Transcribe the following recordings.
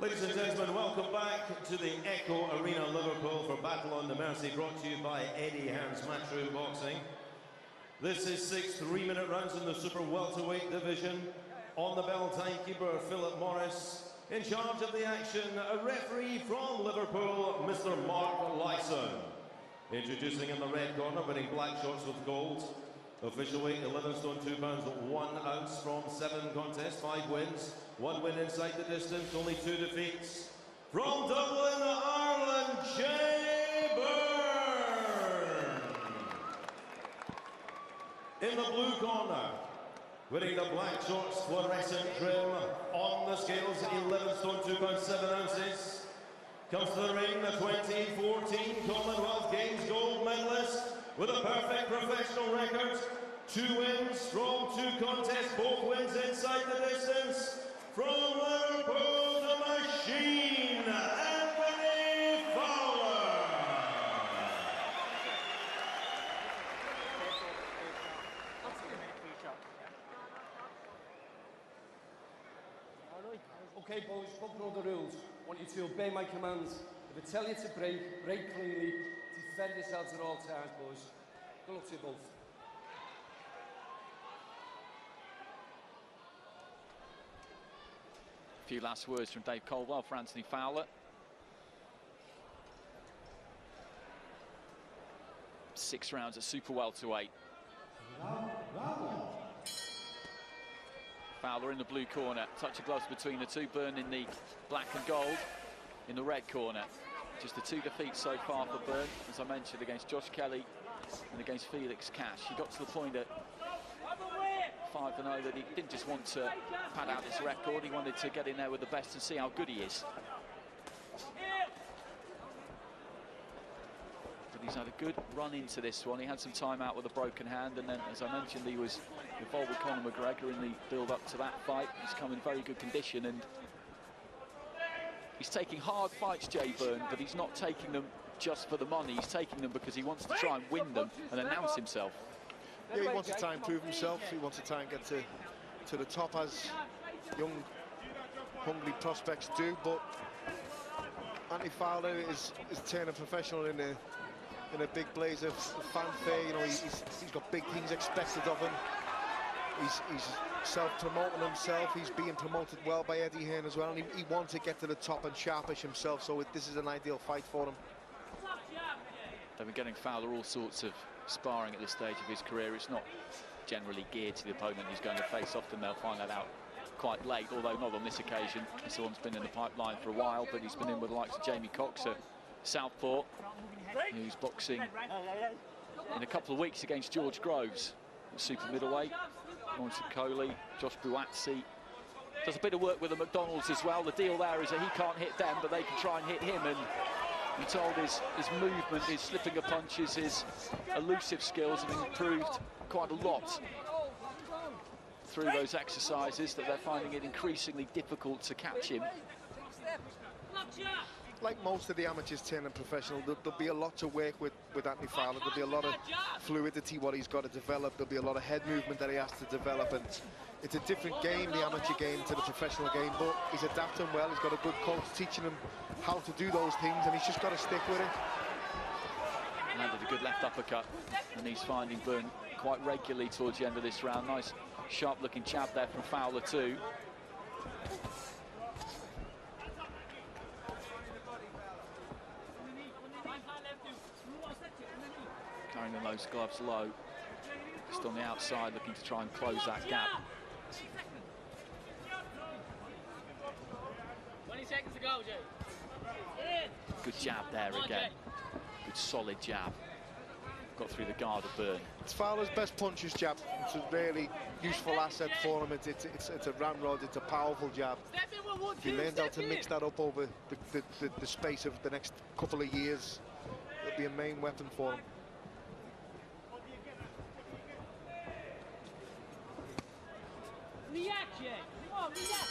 Ladies and gentlemen, welcome back to the Echo Arena, Liverpool for Battle on the Mercy, brought to you by Eddie Hearn's Matchroom Boxing. This is 6 3-minute rounds in the super welterweight division. On the bell, timekeeper Philip Morris. In charge of the action, a referee from Liverpool, Mr. Mark Lyson. Introducing in the red corner, wearing black shorts with gold. Official weight 11 stone 2 pounds 1 ounce from 7 contests, 5 wins, 1 win inside the distance, only 2 defeats. From Dublin, Ireland, Jay Byrne. In the blue corner, wearing the black shorts, fluorescent trim, on the scales 11 stone 2 pounds 7 ounces. Comes to the ring, the 2014 Commonwealth Games gold medalist with a perfect professional record. 2 wins from 2 contests, both wins inside the distance. From Liverpool, the machine, Энтони Фаулер. Okay, boys, fuck all the rules. I want you to obey my commands. If I tell you to break, break cleanly. Defend yourselves at all times, boys. Good luck to you both. A few last words from Dave Caldwell for Энтони Fowler. 6 rounds at super welterweight. Fowler in the blue corner, touch of gloves between the two. Byrn in the black and gold in the red corner. Just the 2 defeats so far for Byrn, as I mentioned, against Josh Kelly and against Felix Cash. He got to the point at 5-0 that he didn't just want to pad out this record, he wanted to get in there with the best and see how good he is. But he's had a good run into this one. He had some time out with a broken hand, and then, as I mentioned, he was involved with Conor McGregor in the build-up to that fight. He's come in very good condition, and he's taking hard fights, Jay Byrne, but he's not taking them just for the money. He's taking them because he wants to try and win them and announce himself. Yeah, he wants to try and prove himself. He wants to try and get to the top, as young, hungry prospects do. But Энтони Fowler is turning professional in a big blaze of fanfare. You know, he's got big things expected of him. He's self-promoting himself. He's being promoted well by Eddie Hearn as well, and he wants to get to the top and sharpish himself, so this is an ideal fight for him. They've been getting Fowler all sorts of sparring at this stage of his career. It's not generally geared to the opponent he's going to face. Often they'll find that out quite late, although not on this occasion. This one's been in the pipeline for a while, but he's been in with the likes of Jamie Cox at Southpaw, who's boxing in a couple of weeks against George Groves at super middleweight. Lawrence Coley, Josh Buatsi does a bit of work with the McDonald's as well. The deal there is that he can't hit them, but they can try and hit him, and you're told his movement, his slipping of punches, his elusive skills have improved quite a lot through those exercises, that they're finding it increasingly difficult to catch him. Like most of the amateurs turning professional, there'll be a lot to work with Энтони Fowler. There'll be a lot of fluidity, what he's got to develop. There'll be a lot of head movement that he has to develop, and it's a different game, the amateur game, to the professional game, but he's adapting well. He's got a good coach teaching him how to do those things, and he's just got to stick with it. Landed a good left uppercut, and he's finding Byrne quite regularly towards the end of this round. Nice sharp-looking jab there from Fowler too. Carrying those gloves low, just on the outside, looking to try and close that gap. 20 seconds to go, Jay. Good jab there again. Good solid jab. Got through the guard of Byrne. It's Fowler's best puncher's jab. It's a really useful asset for him. It's a ramrod, it's a powerful jab. If he learns how to mix that up over the space of the next couple of years, it'll be a main weapon for him. React, Jay. Come on, react.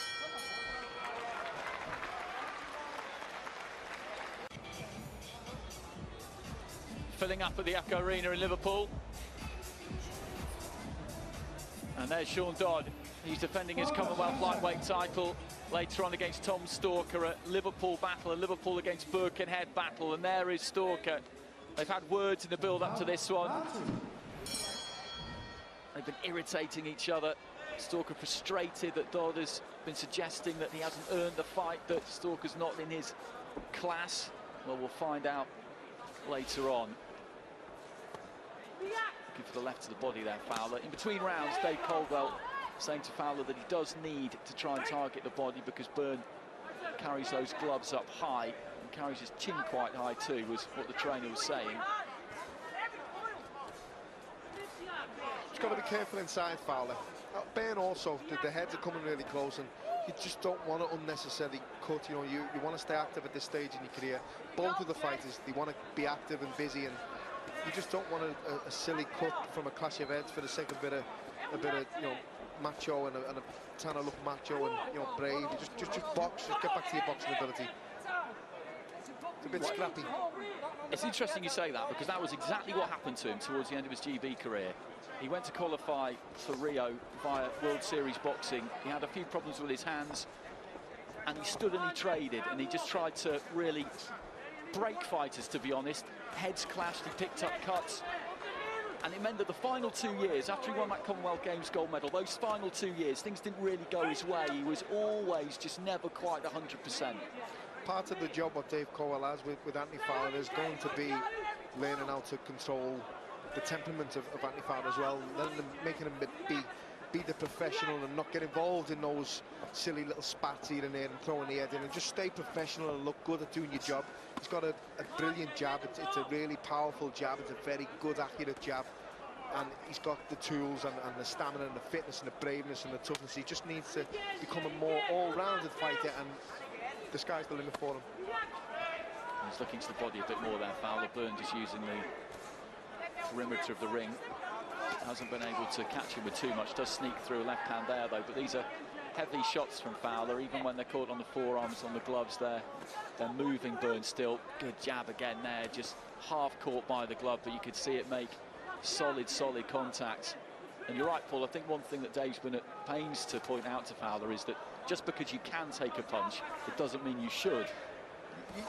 Filling up at the Echo Arena in Liverpool. And there's Sean Dodd. He's defending his Commonwealth lightweight title later on against Tom Stalker at Liverpool battle, a Liverpool against Birkenhead battle, and there is Stalker. They've had words in the build-up to this one. They've been irritating each other. Stalker frustrated that Dodd has been suggesting that he hasn't earned the fight, that Stalker's not in his class. Well, we'll find out later on. Looking for the left of the body there, Fowler. In between rounds, Dave Caldwell saying to Fowler that he does need to try and target the body because Byrne carries those gloves up high and carries his chin quite high too, was what the trainer was saying. He's got to be careful inside, Fowler. Byrne also, the heads are coming really close, and you just don't want to unnecessarily cut. You know, you want to stay active at this stage in your career. Both of the fighters, they want to be active and busy, and you just don't want a silly cut from a clash of heads for the sake of a bit of you know, macho and trying to look macho and, you know, brave. You just box, just get back to your boxing ability. It's a bit scrappy. It's interesting you say that, because that was exactly what happened to him towards the end of his GB career. He went to qualify for Rio via World Series boxing. He had a few problems with his hands, and he stood and he traded, and he just tried to really break fighters, to be honest. Heads clashed, he picked up cuts, and it meant that the final 2 years, after he won that Commonwealth Games gold medal, those final 2 years, things didn't really go his way. He was always just never quite 100%. Part of the job what Dave Caldwell has with Anthony Fowler is going to be learning how to control the temperament of Anthony Fowler as well, making him be the professional and not get involved in those silly little spats here and there and throwing the head in, and just stay professional and look good at doing your job. He's got a brilliant jab. It's a really powerful jab. It's a very good, accurate jab, and he's got the tools and the stamina and the fitness and the braveness and the toughness. He just needs to become a more all-rounded fighter, and the sky's the limit for him. He's looking to the body a bit more there, Fowler. Byrne just using the perimeter of the ring. Hasn't been able to catch him with too much. Does sneak through a left hand there though, but these are heavy shots from Fowler. Even when they're caught on the forearms, on the gloves there, they're moving Byrne still. Good jab again there, just half caught by the glove, but you could see it make solid contact. And you're right, Paul, I think one thing that Dave's been at pains to point out to Fowler is that just because you can take a punch, it doesn't mean you should.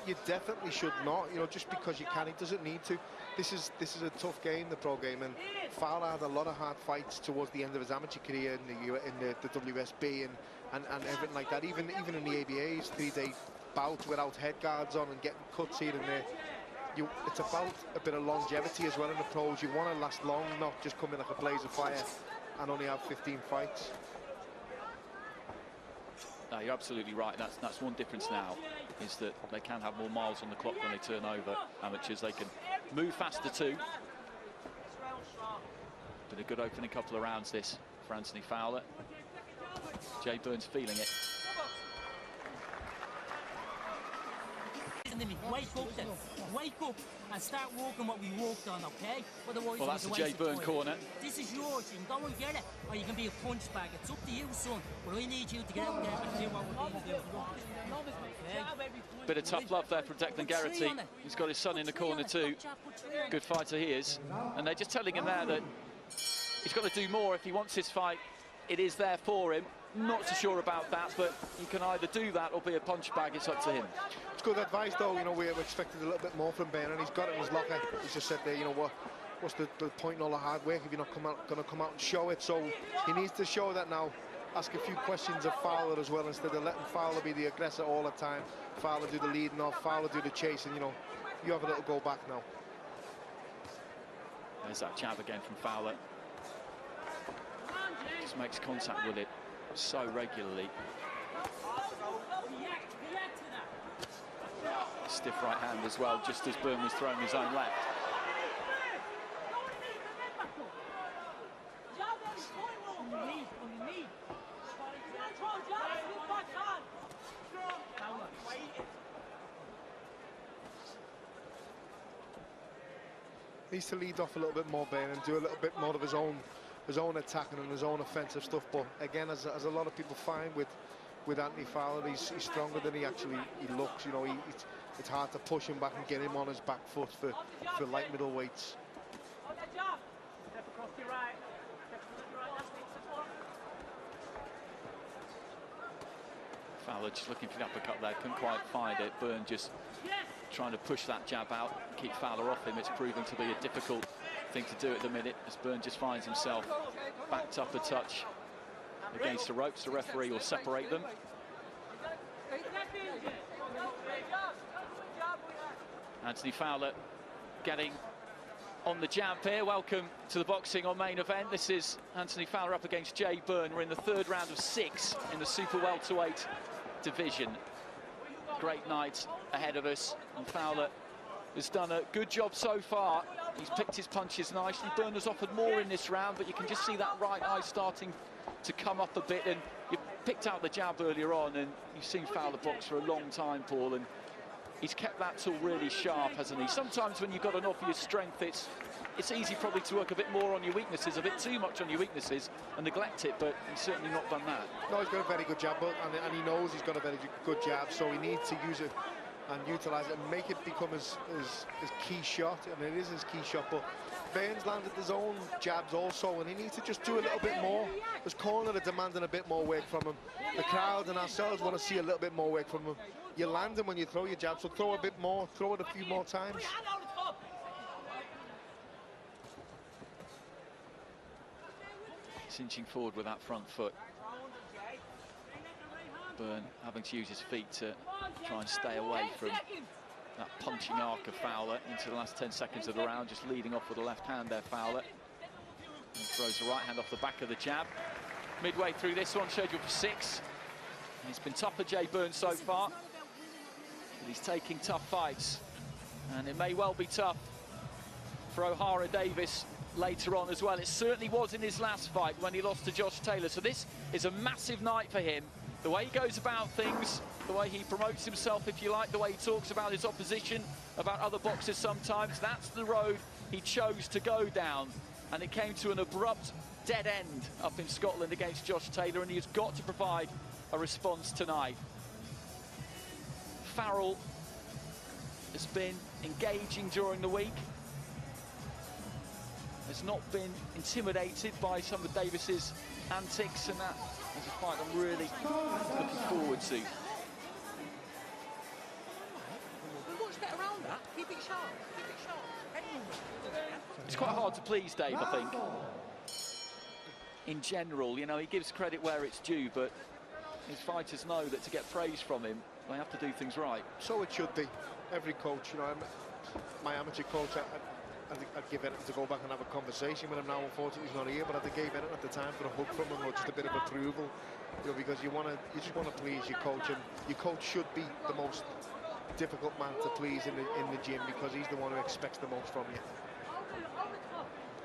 You definitely should not, you know, just because you can, it doesn't need to. This is a tough game, the pro game, and Fowler had a lot of hard fights towards the end of his amateur career in the WSB and everything like that. Even in the ABA's 3-day bout without head guards on and getting cuts here and there. It's about a bit of longevity as well in the pros. You want to last long, not just come in like a blaze of fire and only have 15 fights. No, you're absolutely right. That's one difference now, is that they can have more miles on the clock when they turn over. Amateurs, they can move faster too. Been a good opening couple of rounds this for Anthony Fowler. Jay Byrne's feeling it. Wake up then. Wake up and start walking what we walked on, okay? Otherwise, well, that's the Jay Byrne corner. This is yours. You can go and get it, or you can be a punch bag. It's up to you, son. But I need you to get out there and do what we need to do. Okay? Bit of tough love there from Declan Garrity. He's got his son in the corner too. Good fighter he is. And they're just telling him there that he's got to do more if he wants his fight. It is there for him. Not so sure about that, but you can either do that or be a punch bag. It's up to him. It's good advice, though. You know, we expected a little bit more from Byrne, and he's got it in his locker. He's just said there, you know, what's the point in all the hard work if you're not going to come out and show it? So he needs to show that now. Ask a few questions of Fowler as well, instead of letting Fowler be the aggressor all the time. Fowler do the leading off, Fowler do the chasing. You know, you have a little go back now. There's that jab again from Fowler. Just makes contact with it so regularly. Stiff right hand as well, just as Byrne was throwing his own left. Needs to lead off a little bit more, Byrne, and do a little bit more of his own attacking and his own offensive stuff. But again, as a lot of people find with Anthony Fowler, he's stronger than he looks. You know, it's hard to push him back and get him on his back foot for light middleweights. Fowler just looking for the uppercut there, couldn't quite find it. Byrn just trying to push that jab out, keep Fowler off him. It's proving to be a difficult thing to do at the minute, as Byrn just finds himself backed up a touch against the ropes. The referee will separate them. Anthony Fowler getting on the jab here. Welcome to the boxing on main event. This is Anthony Fowler up against Jay Byrn. We're in the third round of 6 in the super welterweight division. Great night ahead of us, and Fowler has done a good job so far. He's picked his punches nicely. Byrn has offered more in this round, but you can just see that right eye starting to come up a bit, and you picked out the jab earlier on, and you've seen Fowler box for a long time, Paul, and he's kept that tool really sharp, hasn't he? Sometimes when you've got enough of your strength, it's easy probably to work a bit more on your weaknesses, a bit too much on your weaknesses, and neglect it, but he's certainly not done that. No, he's got a very good jab, and he knows he's got a very good jab, so he needs to use it and utilise it and make it become his key shot, and it is his key shot, but Byrn's landed his own jabs also, and he needs to just do a little bit more. His corner are demanding a bit more work from him. The crowd and ourselves want to see a little bit more work from him. You land him when you throw your jab, so throw a bit more, throw it a few more times. He's inching forward with that front foot. Byrn having to use his feet to try and stay away from that punching arc of Fowler into the last 10 seconds of the round, just leading off with the left hand there, Fowler. And throws the right hand off the back of the jab. Midway through this one, scheduled for 6. And it's been tough for Jay Byrn so far. But he's taking tough fights. And it may well be tough for O'Hara Davis later on as well. It certainly was in his last fight when he lost to Josh Taylor. So this is a massive night for him. The way he goes about things, the way he promotes himself, if you like, the way he talks about his opposition, about other boxers sometimes, that's the road he chose to go down. And it came to an abrupt dead end up in Scotland against Josh Taylor, and he's got to provide a response tonight. Farrell has been engaging during the week, has not been intimidated by some of Davis's antics, and that is a fight I'm really looking forward to. It's quite hard to please Dave, I think. In general, you know, he gives credit where it's due, but his fighters know that to get praise from him, they have to do things right. So it should be. Every coach, you know, my amateur coach, I'd give Enton to go back and have a conversation with him now. Unfortunately, he's not here, but I'd have gave Enton at the time for a hug from him, or just a bit of approval, you know, because you just want to please your coach, and your coach should be the most difficult man to please in the gym, because he's the one who expects the most from you.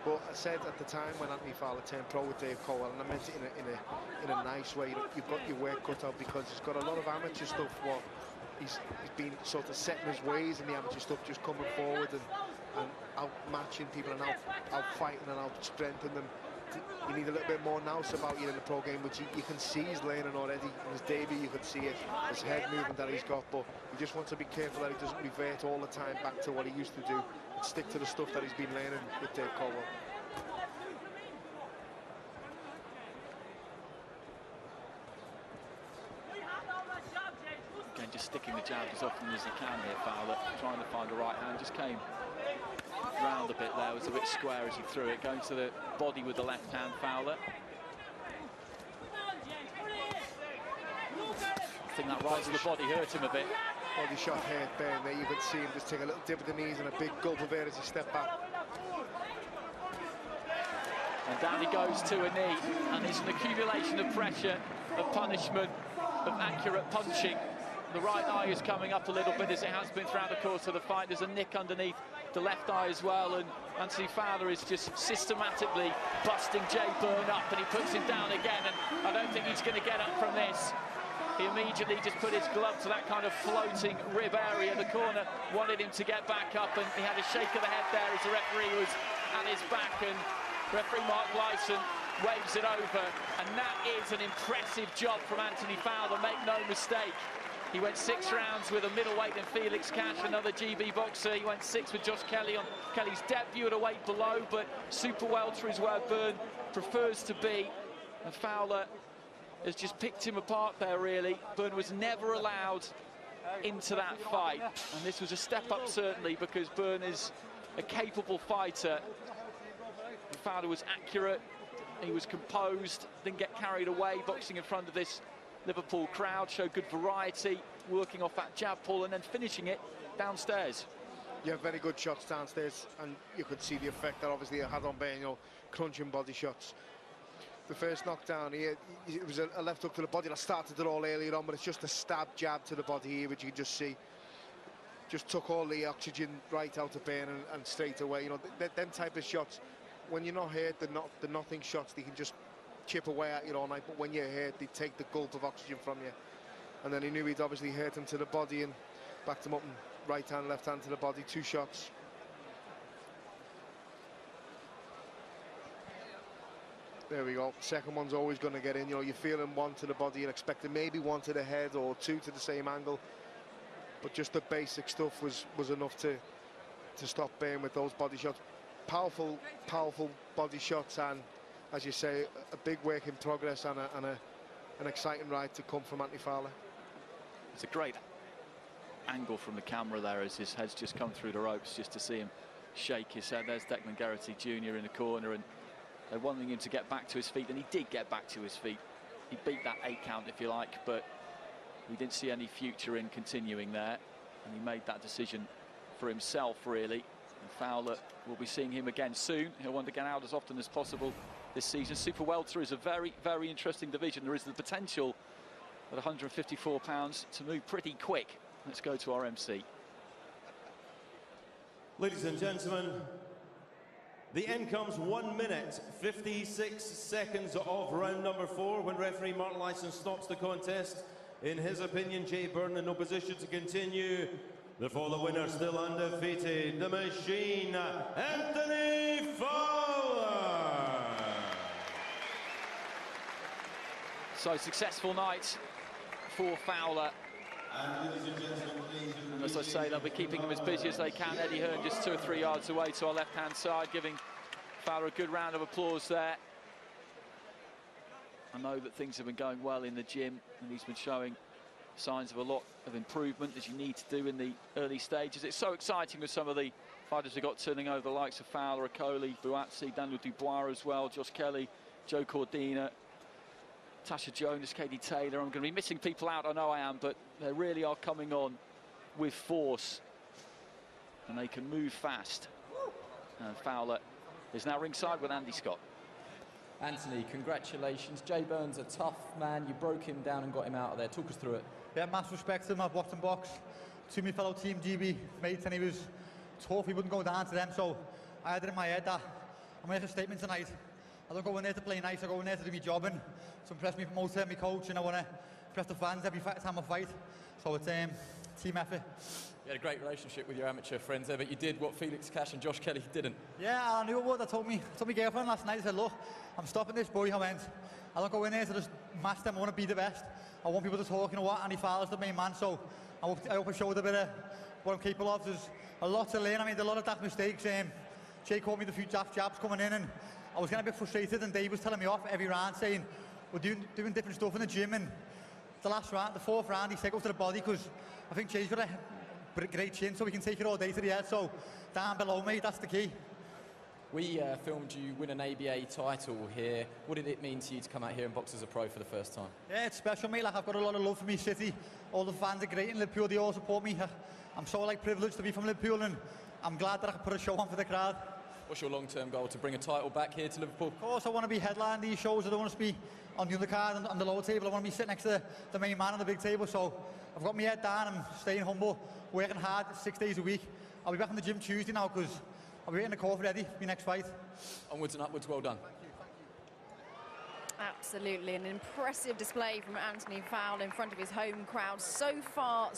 But I said at the time when Anthony Fowler turned pro with Dave Cole, and I meant it in a nice way, you've got your work cut out, because he's got a lot of amateur stuff. What he's been sort of setting his ways in the amateur stuff, just coming forward and outmatching people and out fighting and out strengthening them. You need a little bit more nous about you in the pro game, which you can see he's learning already. In his debut, you could see it, his head movement that he's got, but you just want to be careful that he doesn't revert all the time back to what he used to do, and stick to the stuff that he's been learning with Dave Caldwell. Again, just sticking the jab as often as he can here, Fowler, trying to find the right hand, just came round a bit there, was a bit square as he threw it, going to the body with the left hand, Fowler. I think that rise of the body hurt him a bit. Body shot hurt Byrn there, you could see him just take a little dip of the knees and a big gulp of air as he stepped back. And down he goes to a knee, and it's an accumulation of pressure, of punishment, of accurate punching. The right eye is coming up a little bit, as it has been throughout the course of the fight. There's a nick underneath the left eye as well, and Anthony Fowler is just systematically busting Jay Byrn up, and he puts him down again, and I don't think he's going to get up from this. He immediately just put his glove to that kind of floating rib area. The corner wanted him to get back up, and he had a shake of the head there as the referee was at his back, and referee Mark Lyson waves it over, and that is an impressive job from Anthony Fowler, make no mistake. He went 6 rounds with a middleweight in Felix Cash, another GB boxer. He went 6 with Josh Kelly on Kelly's debut at a weight below, but super welter is where Byrn prefers to be. And Fowler has just picked him apart there, really. Byrn was never allowed into that fight, and this was a step up, certainly, because Byrn is a capable fighter. Fowler was accurate, he was composed, didn't get carried away, boxing in front of this Liverpool crowd, showed good variety, working off that jab pull and then finishing it downstairs. Yeah, very good shots downstairs, and you could see the effect that obviously it had on Byrn, you know, crunching body shots. The first knockdown here, it was a left hook to the body. I started it all earlier on, but it's just a stab jab to the body here, which you can just see. Just took all the oxygen right out of Byrn and straight away. You know, them type of shots, when you're not hurt, the nothing shots, they can just chip away at you all night. But when you're hurt, they take the gulp of oxygen from you. And then he knew he'd obviously hurt him to the body and backed him up and right hand, left hand to the body, 2 shots. There we go. Second one's always going to get in. You know, you're feeling 1 to the body and expecting maybe 1 to the head or 2 to the same angle. But just the basic stuff was enough to stop Byrn with those body shots. Powerful body shots, and as you say, a big work in progress and an exciting ride to come from Anthony Fowler. It's a great angle from the camera there as his head's just come through the ropes, just to see him shake his head. There's Declan Geraghty Jr. in the corner, and they're wanting him to get back to his feet, and he did get back to his feet. He beat that 8 count, if you like, but we didn't see any future in continuing there, and he made that decision for himself, really. And Fowler, will be seeing him again soon. He'll want to get out as often as possible this season. Super welter is a very, very interesting division. There is the potential at 154 pounds to move pretty quick. Let's go to our MC. Ladies and gentlemen, the end comes 1 minute, 56 seconds of round number 4 when referee Martin Lyson stops the contest. In his opinion, Jay Byrn in no position to continue. Therefore, the winner still undefeated, the machine, Энтони Fowler. So, successful night for Fowler. And as I say, they'll be keeping him as busy as they can. Eddie Hearn just 2 or 3 yards away to our left-hand side, giving Fowler a good round of applause there. I know that things have been going well in the gym, and he's been showing signs of a lot of improvement, as you need to do in the early stages. It's so exciting with some of the fighters we've got turning over, the likes of Fowler, Okoli, Buatsi, Daniel Dubois as well, Josh Kelly, Joe Cordina, Tasha Jonas, Katie Taylor. I'm going to be missing people out, I know I am, but they really are coming on with force, and they can move fast. And Fowler is now ringside with Andy Scott. Anthony, congratulations. Jay Byrn's a tough man. You broke him down and got him out of there. Talk us through it. Yeah, massive respect to him. I've watched him box. To my fellow team GB mates, and he was tough. He wouldn't go down to them, so I had it in my head that I'm making a statement tonight. I don't go in there to play nice. I go in there to do my job and to impress me promoter, my coach, and I want to impress the fans every time I fight. So it's team effort. You had a great relationship with your amateur friends there, but you did what Felix Cash and Josh Kelly didn't. Yeah, I knew it would. I told my girlfriend last night. I said, look, I'm stopping this boy. I went, I don't go in there to just match them. I want to be the best. I want people to talk, you know what, Andy Fowler's the main man, so I hope I showed a bit of what I'm capable of. There's a lot to learn. I made a lot of daft mistakes. Jay caught me the few daft jabs coming in, and I was getting a bit frustrated, and Dave was telling me off every round, saying we're doing different stuff in the gym, and the last round, the 4th round, he said go to the body, because I think Jay's got a great chin, so we can take it all day to the head, so down below, mate, that's the key. We filmed you win an ABA title here. What did it mean to you to come out here and box as a pro for the first time? Yeah, it's special, mate. Like, I've got a lot of love for my city. All the fans are great in Liverpool. They all support me. I'm so privileged to be from Liverpool, and I'm glad that I can put a show on for the crowd. What's your long-term goal? To bring a title back here to Liverpool? Of course, I want to be headlining these shows. I don't want to be on the undercard and on the lower table. I want to be sitting next to the main man on the big table. So I've got my head down. I'm staying humble, working hard 6 days a week. I'll be back in the gym Tuesday now, because I'll be waiting the call for Eddie, my next fight. Onwards and upwards, well done. Absolutely, an impressive display from Anthony Fowler in front of his home crowd so far.